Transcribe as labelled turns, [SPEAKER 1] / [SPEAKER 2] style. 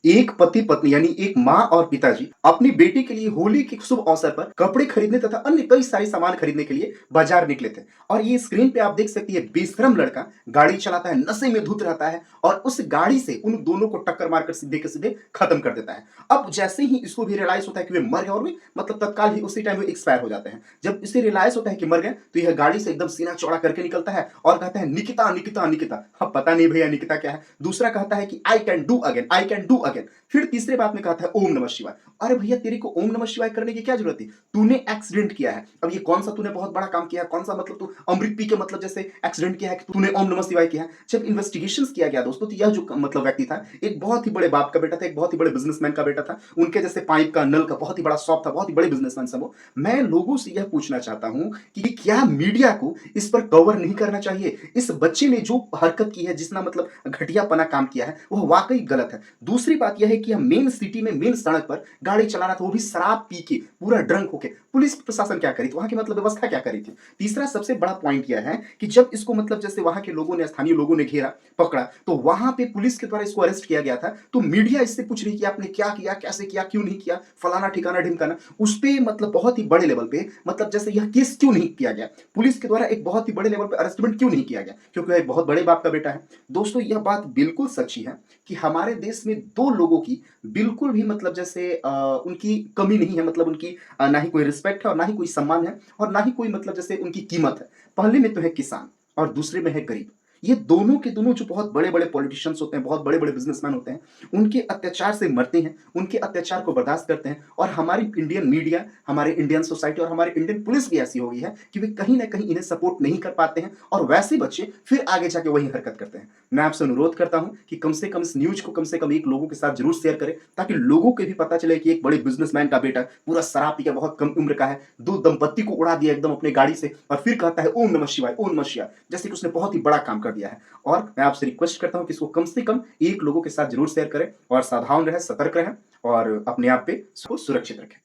[SPEAKER 1] एक पति पत्नी यानी एक माँ और पिताजी अपनी बेटी के लिए होली के शुभ अवसर पर कपड़े खरीदने तथा अन्य कई सारे सामान खरीदने के लिए बाजार निकले थे। और ये स्क्रीन पे आप देख सकती है, बेशरम लड़का गाड़ी चलाता है, नशे में धुत रहता है और उस गाड़ी से उन दोनों को टक्कर मारकर सीधे के सीधे खत्म कर देता है। अब जैसे ही इसको भी रियलाइज होता है कि वे मर गए और वे मतलब तत्काल ही उसी टाइम वो एक्सपायर हो जाते हैं। जब इसे रियलाइज होता है कि मर गए तो यह गाड़ी से एकदम सीना चौड़ा करके निकलता है और कहता है, निकिता निकिता निकिता। अब पता नहीं भैया निकिता क्या है। दूसरा कहता है कि I can do again, I can do again. फिर तीसरे बात में कहता है ओम नमः शिवाय। अरे भैया, तेरे को ओम नमः शिवाय करने की क्या जरूरत थी? तूने एक्सीडेंट किया है। अब ये कौन सा तूने बहुत बड़ा काम किया है? कौन सा मतलब तू अमृत पी के मतलब जैसे एक्सीडेंट किया है कि तूने ओम नमः शिवाय किया है? जब इन्वेस्टिगेशन किया गया दोस्तों, तो यह जो मतलब व्यक्ति था, एक बहुत ही बड़े बाप का बेटा था, एक बहुत ही बड़े बिजनेसमैन का बेटा था। उनके जैसे पाइप का, नल का बहुत ही बड़ा शॉप था, बहुत ही बड़े बिजनेसमैन सब वो। मैं लोगों से यह पूछना चाहता हूं कि क्या मीडिया को इस पर कवर नहीं करना चाहिए? इस बच्चे ने जो हरकत की है, जिसना मतलब घटियापना काम किया है, वह वाकई गलत है। दूसरी बात यह है कि हम मेन सिटी में, मेन सड़क पर गाड़ी चला रहा था, वो भी शराब पी के, पूरा ड्रंक होके। पुलिस प्रशासन क्या करी थी? वहां की मतलब व्यवस्था क्या करी थी? तीसरा सबसे बड़ा पॉइंट यह है कि जब इसको मतलब जैसे वहां के लोगों ने, स्थानीय लोगों ने घेरा, पकड़ा, तो वहां पे पुलिस के द्वारा इसको अरेस्ट किया गया था। तो मीडिया इससे पूछ रही कि आपने क्या किया, कैसे किया, क्यों नहीं किया, फलाना ठिकाना ढिमकाना। उस पे मतलब बहुत ही बड़े लेवल पे मतलब जैसे यह केस क्यों नहीं किया गया, पुलिस के द्वारा एक बहुत ही बड़े लेवल पे अरेस्टमेंट क्यों नहीं किया गया? क्योंकि वह एक बहुत बड़े बाप का बेटा है। दोस्तों, यह बात बिल्कुल सच्ची है कि हमारे देश में दो लोगों की बिल्कुल भी मतलब जैसे उनकी कमी नहीं है, मतलब उनकी ना ही कोई रिस्पेक्ट है और ना ही कोई सम्मान है और ना ही कोई मतलब जैसे उनकी कीमत है। पहले में तो है किसान और दूसरे में है गरीब। ये दोनों के दोनों जो बहुत बड़े बड़े पॉलिटिशियंस होते हैं, बहुत बड़े बड़े बिजनेसमैन होते हैं, उनके अत्याचार से मरते हैं, उनके अत्याचार को बर्दाश्त करते हैं। और हमारी इंडियन मीडिया, हमारे इंडियन सोसाइटी और हमारे इंडियन पुलिस भी ऐसी हो गई है कि वे कहीं ना कहीं इन्हें सपोर्ट नहीं कर पाते हैं और वैसे बच्चे फिर आगे जाके वही हरकत करते हैं। मैं आपसे अनुरोध करता हूं कि कम से कम इस न्यूज को कम से कम एक लोगों के साथ जरूर शेयर करें, ताकि लोगों को भी पता चले कि एक बड़े बिजनेसमैन का बेटा पूरा शराब पी के बहुत कम उम्र का है, दो दंपत्ति को उड़ा दिया एकदम अपने गाड़ी से, और फिर कहता है ओम नमः शिवाय, ओम नमः शिवाय, जैसे कि उसने बहुत ही बड़ा काम कर दिया है। और मैं आपसे रिक्वेस्ट करता हूं कि इसको कम से कम एक लोगों के साथ जरूर शेयर करें और सावधान रहें, सतर्क रहें और अपने आप पे सुरक्षित रखें।